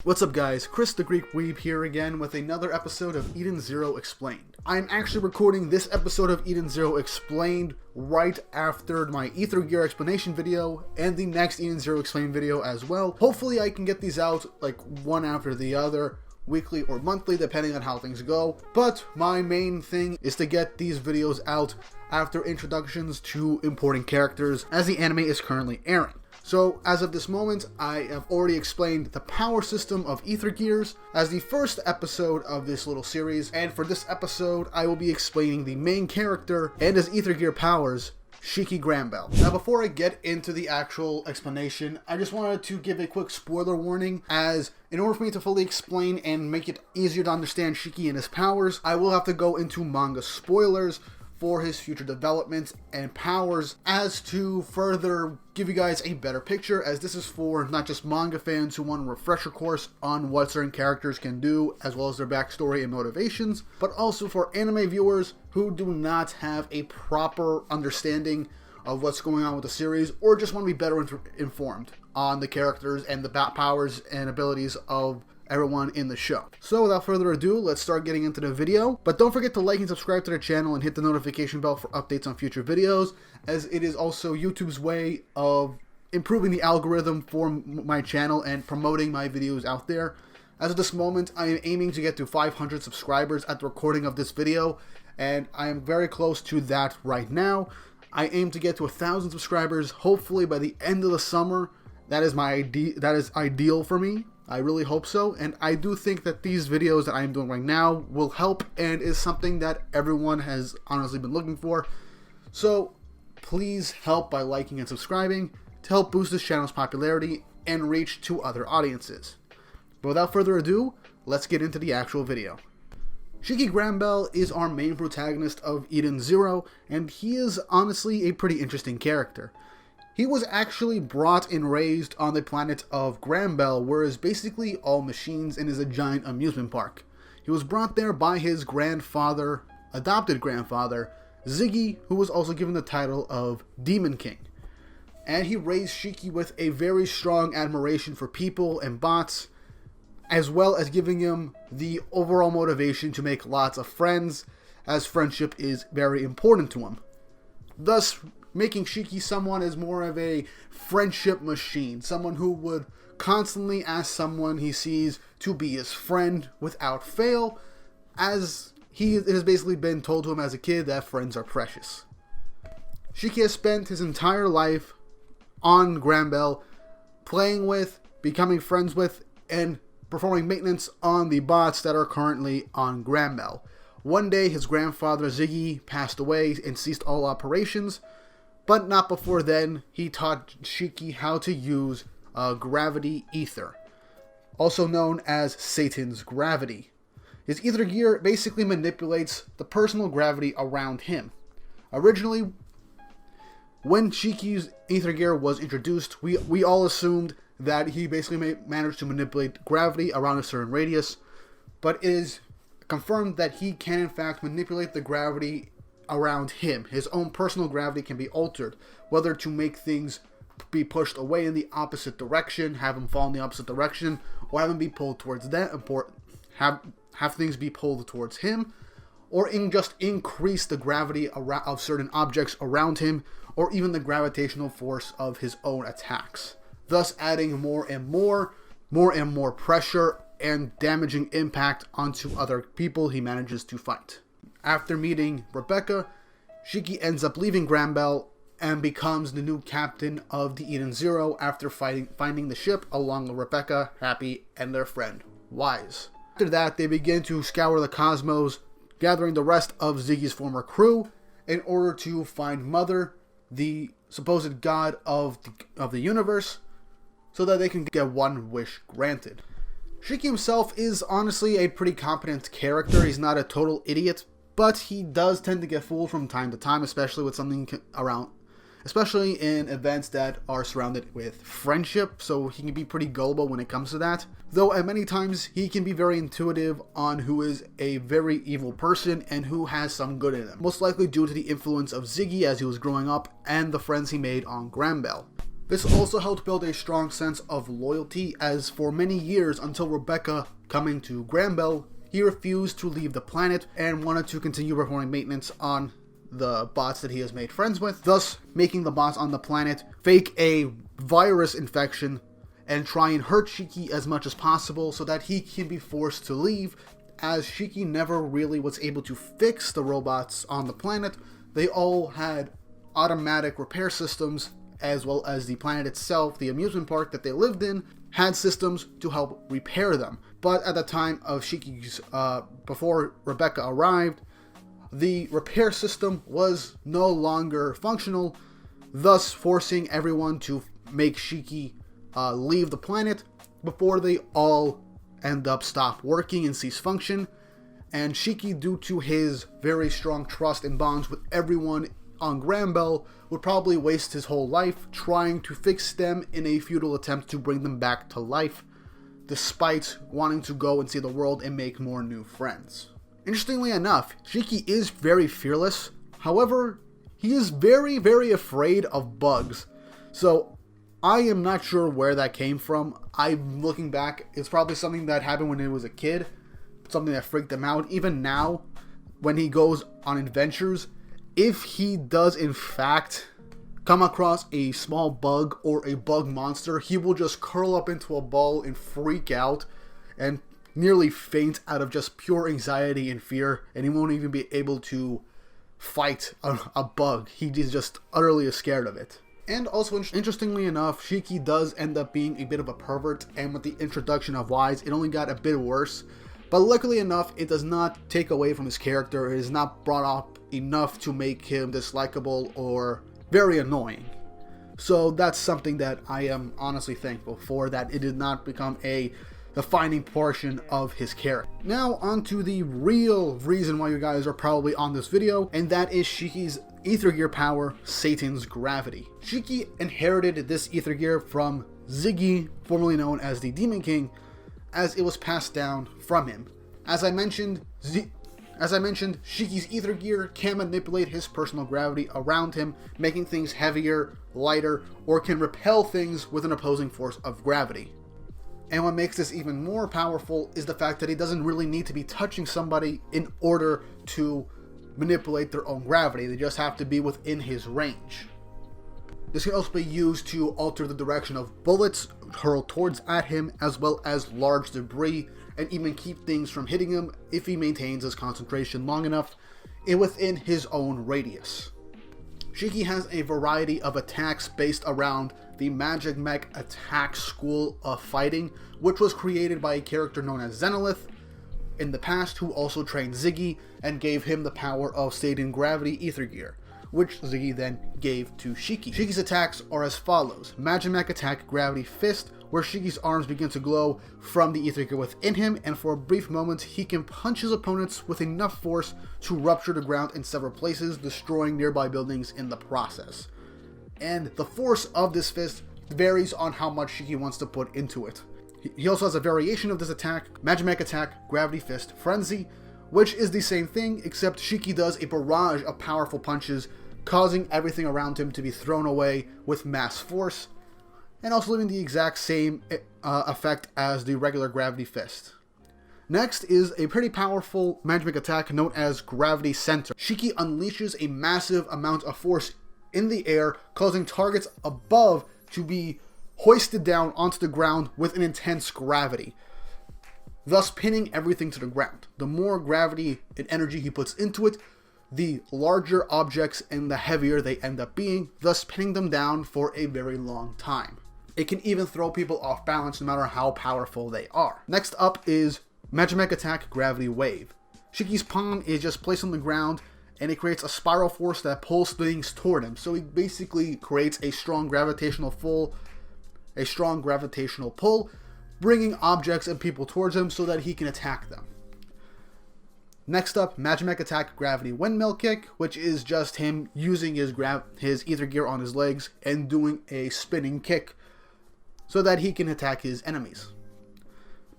What's up guys, Chris the Greek Weeb here again with another episode of Eden Zero Explained. I'm actually recording this episode of Eden Zero Explained right after my Ether Gear explanation video and the next Eden Zero Explained video as well. Hopefully I can get these out like one after the other, weekly or monthly depending on how things go. But my main thing is to get these videos out after introductions to important characters as the anime is currently airing. So, as of this moment, I have already explained the power system of Ether Gears as the first episode of this little series, and for this episode, I will be explaining the main character and his Ether Gear powers, Shiki Granbell. Now, before I get into the actual explanation, I just wanted to give a quick spoiler warning, as in order for me to fully explain and make it easier to understand Shiki and his powers, I will have to go into manga spoilers for his future developments and powers, as to further give you guys a better picture, as this is for not just manga fans who want a refresher course on what certain characters can do as well as their backstory and motivations, but also for anime viewers who do not have a proper understanding of what's going on with the series or just want to be better informed on the characters and the powers and abilities of everyone in the show. So without further ado, let's start getting into the video. But don't forget to like and subscribe to the channel and hit the notification bell for updates on future videos, as it is also YouTube's way of improving the algorithm for my channel and promoting my videos out there. As of this moment, I am aiming to get to 500 subscribers at the recording of this video, and I am very close to that right now. I aim to get to 1,000 subscribers hopefully by the end of the summer. That is ideal for me. I really hope so, and I do think that these videos that I am doing right now will help and is something that everyone has honestly been looking for. So please help by liking and subscribing to help boost this channel's popularity and reach to other audiences. But without further ado, let's get into the actual video. Shiki Granbell is our main protagonist of Eden Zero, and he is honestly a pretty interesting character. He was actually brought and raised on the planet of Granbell, where it's basically all machines and is a giant amusement park. He was brought there by his grandfather, adopted grandfather, Ziggy, who was also given the title of Demon King. And he raised Shiki with a very strong admiration for people and bots, as well as giving him the overall motivation to make lots of friends, as friendship is very important to him. Thus, making Shiki someone as more of a friendship machine, someone who would constantly ask someone he sees to be his friend without fail, as it has basically been told to him as a kid that friends are precious. Shiki has spent his entire life on Granbell, playing with, becoming friends with, and performing maintenance on the bots that are currently on Granbell. One day his grandfather Ziggy passed away and ceased all operations, but not before then. He taught Shiki how to use gravity ether, also known as Satan's gravity. His ether gear basically manipulates the personal gravity around him. Originally, when Shiki's ether gear was introduced, we all assumed that he basically managed to manipulate gravity around a certain radius, but it is confirmed that he can in fact manipulate the gravity around him. His own personal gravity can be altered, whether to make things be pushed away in the opposite direction, have him fall in the opposite direction, or have him be pulled towards them, have things be pulled towards him, or just increase the gravity of certain objects around him, or even the gravitational force of his own attacks, thus adding more and more pressure and damaging impact onto other people he manages to fight. After meeting Rebecca, Shiki ends up leaving Granbell and becomes the new captain of the Eden Zero after finding the ship along with Rebecca, Happy, and their friend, Wise. After that, they begin to scour the cosmos, gathering the rest of Ziggy's former crew in order to find Mother, the supposed god of the universe, so that they can get one wish granted. Shiki himself is honestly a pretty competent character. He's not a total idiot, but he does tend to get fooled from time to time, especially with something especially in events that are surrounded with friendship, so he can be pretty gullible when it comes to that. Though at many times he can be very intuitive on who is a very evil person and who has some good in them, most likely due to the influence of Ziggy as he was growing up and the friends he made on Granbell. This also helped build a strong sense of loyalty, as for many years until Rebecca coming to Granbell, he refused to leave the planet and wanted to continue performing maintenance on the bots that he has made friends with, thus making the bots on the planet fake a virus infection and try and hurt Shiki as much as possible so that he can be forced to leave, as Shiki never really was able to fix the robots on the planet. They all had automatic repair systems, as well as the planet itself, the amusement park that they lived in, had systems to help repair them. But at the time of Shiki's, before Rebecca arrived, the repair system was no longer functional, thus forcing everyone to make Shiki leave the planet before they all end up stop working and cease function. And Shiki, due to his very strong trust and bonds with everyone on Granbell, would probably waste his whole life trying to fix them in a futile attempt to bring them back to life, despite wanting to go and see the world and make more new friends. Interestingly enough, Shiki is very fearless. However, he is very, very afraid of bugs. So I am not sure where that came from. I'm looking back, it's probably something that happened when he was a kid, something that freaked him out. Even now, when he goes on adventures, if he does in fact come across a small bug or a bug monster, he will just curl up into a ball and freak out and nearly faint out of just pure anxiety and fear, and he won't even be able to fight a bug. He is just utterly scared of it. And also, interestingly enough, Shiki does end up being a bit of a pervert, and with the introduction of Wise, it only got a bit worse. But luckily enough, it does not take away from his character. It is not brought up enough to make him dislikable or very annoying. So that's something that I am honestly thankful for, that it did not become a defining portion of his character. Now onto the real reason why you guys are probably on this video, and that is Shiki's Ether Gear power, Satan's Gravity. Shiki inherited this Ether Gear from Ziggy, formerly known as the Demon King, as it was passed down from him. As I mentioned, Shiki's Ether Gear can manipulate his personal gravity around him, making things heavier, lighter, or can repel things with an opposing force of gravity. And what makes this even more powerful is the fact that he doesn't really need to be touching somebody in order to manipulate their own gravity. They just have to be within his range. This can also be used to alter the direction of bullets hurled towards at him, as well as large debris, and even keep things from hitting him if he maintains his concentration long enough and within his own radius. Shiki has a variety of attacks based around the Magimech attack school of fighting, which was created by a character known as Zenolith in the past, who also trained Ziggy and gave him the power of Satan Gravity Ether Gear, which Ziggy then gave to Shiki. Shiki's attacks are as follows: Magimech attack Gravity Fist, where Shiki's arms begin to glow from the Ether Gear within him, and for a brief moment he can punch his opponents with enough force to rupture the ground in several places, destroying nearby buildings in the process. And the force of this fist varies on how much Shiki wants to put into it. He also has a variation of this attack, Magimech attack Gravity Fist Frenzy, which is the same thing, except Shiki does a barrage of powerful punches, causing everything around him to be thrown away with mass force, and also leaving the exact same effect as the regular Gravity Fist. Next is a pretty powerful Magimech attack known as Gravity Center. Shiki unleashes a massive amount of force in the air, causing targets above to be hoisted down onto the ground with an intense gravity, thus pinning everything to the ground. The more gravity and energy he puts into it, the larger objects and the heavier they end up being, thus pinning them down for a very long time. It can even throw people off balance no matter how powerful they are. Next up is Magimech attack Gravity Wave. Shiki's palm is just placed on the ground, and it creates a spiral force that pulls things toward him. So he basically creates a strong gravitational pull, bringing objects and people towards him so that he can attack them. Next up, Magimech attack Gravity Windmill Kick, which is just him using his Ether Gear on his legs and doing a spinning kick so that he can attack his enemies.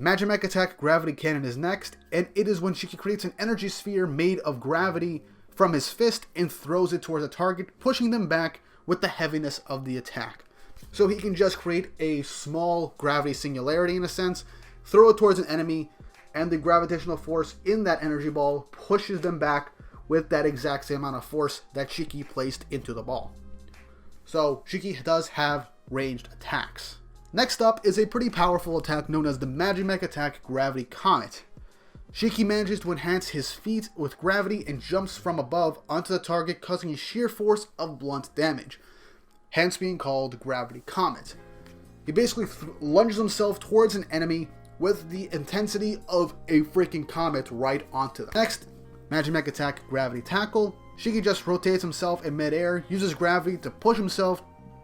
Magimech attack Gravity Cannon is next, and it is when Shiki creates an energy sphere made of gravity from his fist and throws it towards a target, pushing them back with the heaviness of the attack. So he can just create a small gravity singularity in a sense, throw it towards an enemy, and the gravitational force in that energy ball pushes them back with that exact same amount of force that Shiki placed into the ball. So Shiki does have ranged attacks. Next up is a pretty powerful attack known as the Magimech attack Gravity Comet. Shiki manages to enhance his feet with gravity and jumps from above onto the target, causing a sheer force of blunt damage, hence being called Gravity Comet. He basically lunges himself towards an enemy with the intensity of a freaking comet right onto them. Next, Magimech attack Gravity Tackle. Shiki just rotates himself in midair, uses gravity to push himself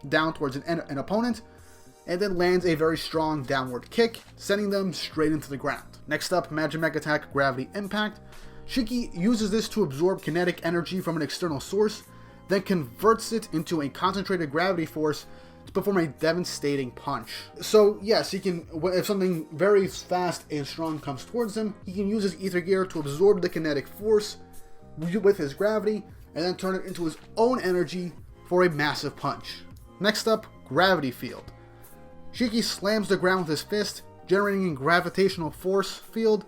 down towards an opponent, and then lands a very strong downward kick, sending them straight into the ground. Next up, Magimech attack Gravity Impact. Shiki uses this to absorb kinetic energy from an external source, then converts it into a concentrated gravity force to perform a devastating punch. So yes, he can, if something very fast and strong comes towards him, he can use his ether gear to absorb the kinetic force with his gravity, and then turn it into his own energy for a massive punch. Next up, Gravity Field. Shiki slams the ground with his fist, generating a gravitational force field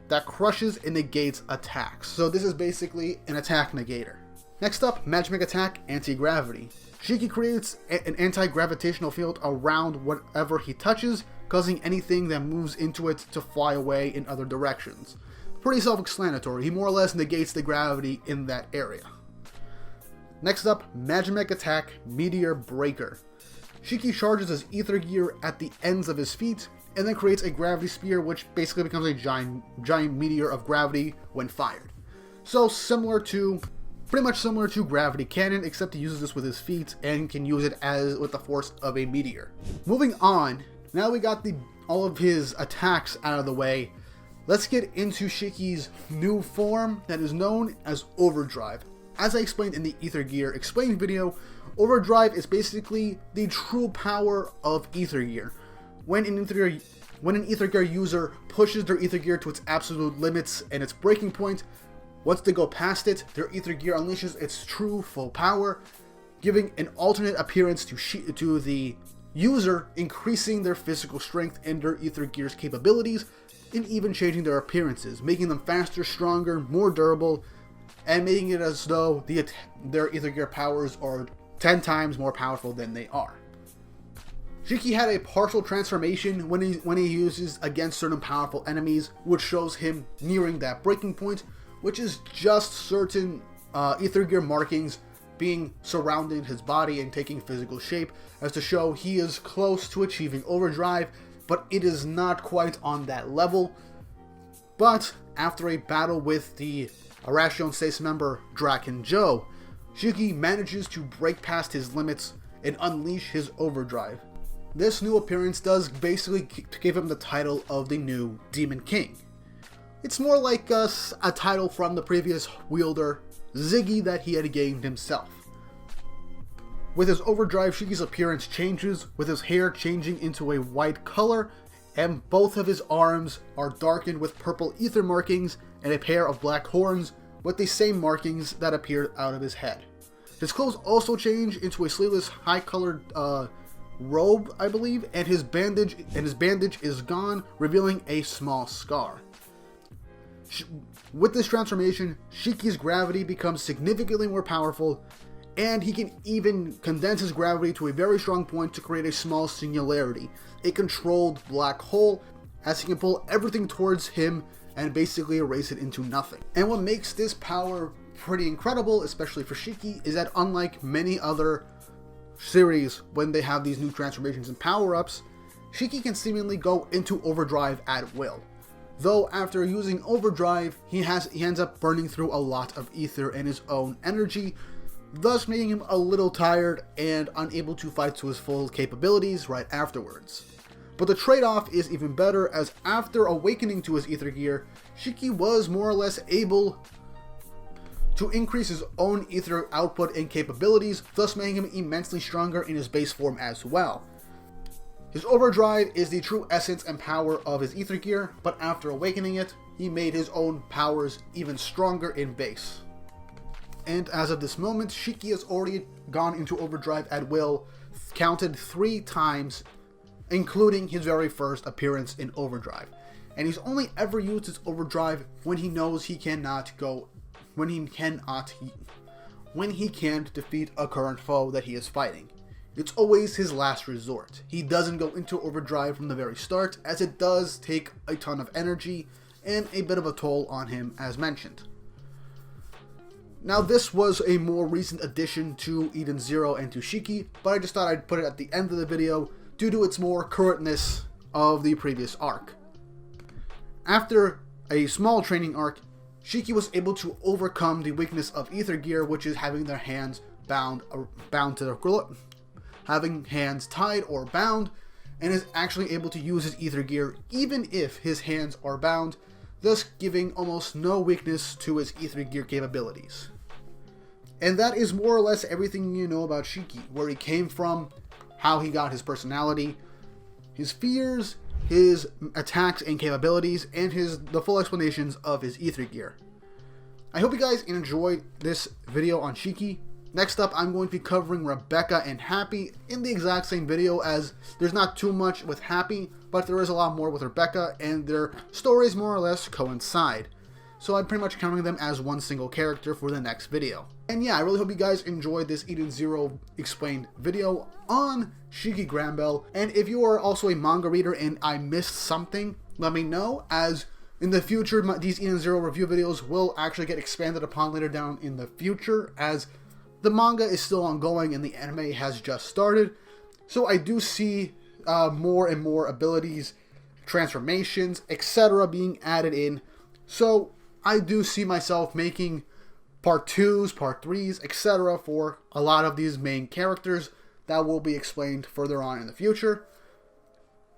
that crushes and negates attacks. So this is basically an attack negator. Next up, Magimech attack Anti-Gravity. Shiki creates an anti-gravitational field around whatever he touches, causing anything that moves into it to fly away in other directions. Pretty self-explanatory. He more or less negates the gravity in that area. Next up, Magimech attack Meteor Breaker. Shiki charges his ether gear at the ends of his feet, and then creates a gravity spear which basically becomes a giant meteor of gravity when fired. So pretty much similar to Gravity Cannon, except he uses this with his feet and can use it with the force of a meteor. Moving on, now we got all of his attacks out of the way, let's get into Shiki's new form that is known as Overdrive. As I explained in the Ether Gear Explained video, Overdrive is basically the true power of Ether Gear. When an Ether Gear user pushes their Ether Gear to its absolute limits and its breaking point, once they go past it, their Ether Gear unleashes its true full power, giving an alternate appearance to the user, increasing their physical strength and their Ether Gear's capabilities, and even changing their appearances, making them faster, stronger, more durable, and making it as though their Ether Gear powers are 10 times more powerful than they are. Shiki had a partial transformation when he uses against certain powerful enemies, which shows him nearing that breaking point, which is just certain Ether Gear markings being surrounding his body and taking physical shape, as to show he is close to achieving Overdrive, but it is not quite on that level. But after a battle with the Arashion's Stace member Draken Joe, Shiki manages to break past his limits and unleash his Overdrive. This new appearance does basically give him the title of the new Demon King. It's more like a title from the previous wielder, Ziggy, that he had gained himself. With his Overdrive, Shiki's appearance changes, with his hair changing into a white color, and both of his arms are darkened with purple ether markings and a pair of black horns with the same markings that appeared out of his head. His clothes also change into a sleeveless, high-colored robe, I believe, and his bandage is gone, revealing a small scar. With this transformation, Shiki's gravity becomes significantly more powerful, and he can even condense his gravity to a very strong point to create a small singularity, a controlled black hole, as he can pull everything towards him and basically erase it into nothing. And what makes this power pretty incredible, especially for Shiki, is that unlike many other series when they have these new transformations and power-ups, Shiki can seemingly go into Overdrive at will. Though after using Overdrive, he ends up burning through a lot of ether and his own energy, thus making him a little tired and unable to fight to his full capabilities right afterwards. But the trade-off is even better, as after awakening to his ether gear, Shiki was more or less able to increase his own ether output and capabilities, thus making him immensely stronger in his base form as well. His Overdrive is the true essence and power of his ether gear, but after awakening it, he made his own powers even stronger in base. And as of this moment, Shiki has already gone into Overdrive at will counted 3 times, including his very first appearance in Overdrive. And he's only ever used his Overdrive when he knows he cannot can't defeat a current foe that he is fighting. It's always his last resort. He doesn't go into Overdrive from the very start, as it does take a ton of energy and a bit of a toll on him, as mentioned. Now, this was a more recent addition to Eden Zero and to Shiki, but I just thought I'd put it at the end of the video due to its more currentness of the previous arc. After a small training arc, Shiki was able to overcome the weakness of Ether Gear, which is having their hands having hands tied or bound, and is actually able to use his Ether Gear even if his hands are bound, thus giving almost no weakness to his Ether Gear capabilities. And that is more or less everything you know about Shiki, where he came from, how he got his personality, his fears, his attacks and capabilities, and the full explanations of his Ether Gear. I hope you guys enjoyed this video on Shiki. Next up, I'm going to be covering Rebecca and Happy in the exact same video, as there's not too much with Happy, but there is a lot more with Rebecca, and their stories more or less coincide. So I'm pretty much counting them as one single character for the next video. And yeah, I really hope you guys enjoyed this Eden Zero explained video on Shiki Granbell. And if you are also a manga reader and I missed something, let me know, as in the future, these Eden Zero review videos will actually get expanded upon later down in the future, as the manga is still ongoing and the anime has just started. So I do see more and more abilities, transformations, etc. being added in. So I do see myself making part 2s, part 3s, etc. for a lot of these main characters that will be explained further on in the future.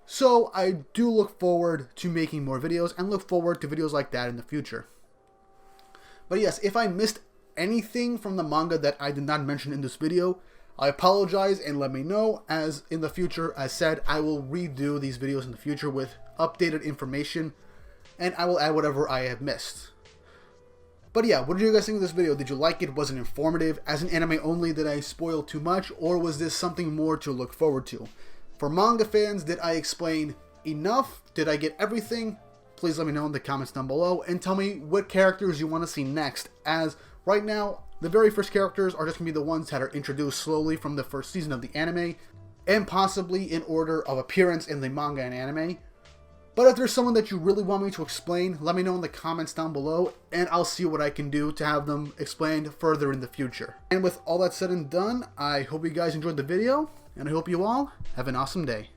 So I do look forward to making more videos and look forward to videos like that in the future. But yes, if I missed anything from the manga that I did not mention in this video, I apologize and let me know, as in the future, as said, I will redo these videos in the future with updated information, and I will add whatever I have missed. But yeah, what did you guys think of this video? Did you like it? Was it informative? As an anime only, did I spoil too much, or was this something more to look forward to? For manga fans, did I explain enough? Did I get everything? Please let me know in the comments down below, and tell me what characters you want to see next, as right now, the very first characters are just going to be the ones that are introduced slowly from the first season of the anime, and possibly in order of appearance in the manga and anime. But if there's someone that you really want me to explain, let me know in the comments down below, and I'll see what I can do to have them explained further in the future. And with all that said and done, I hope you guys enjoyed the video, and I hope you all have an awesome day.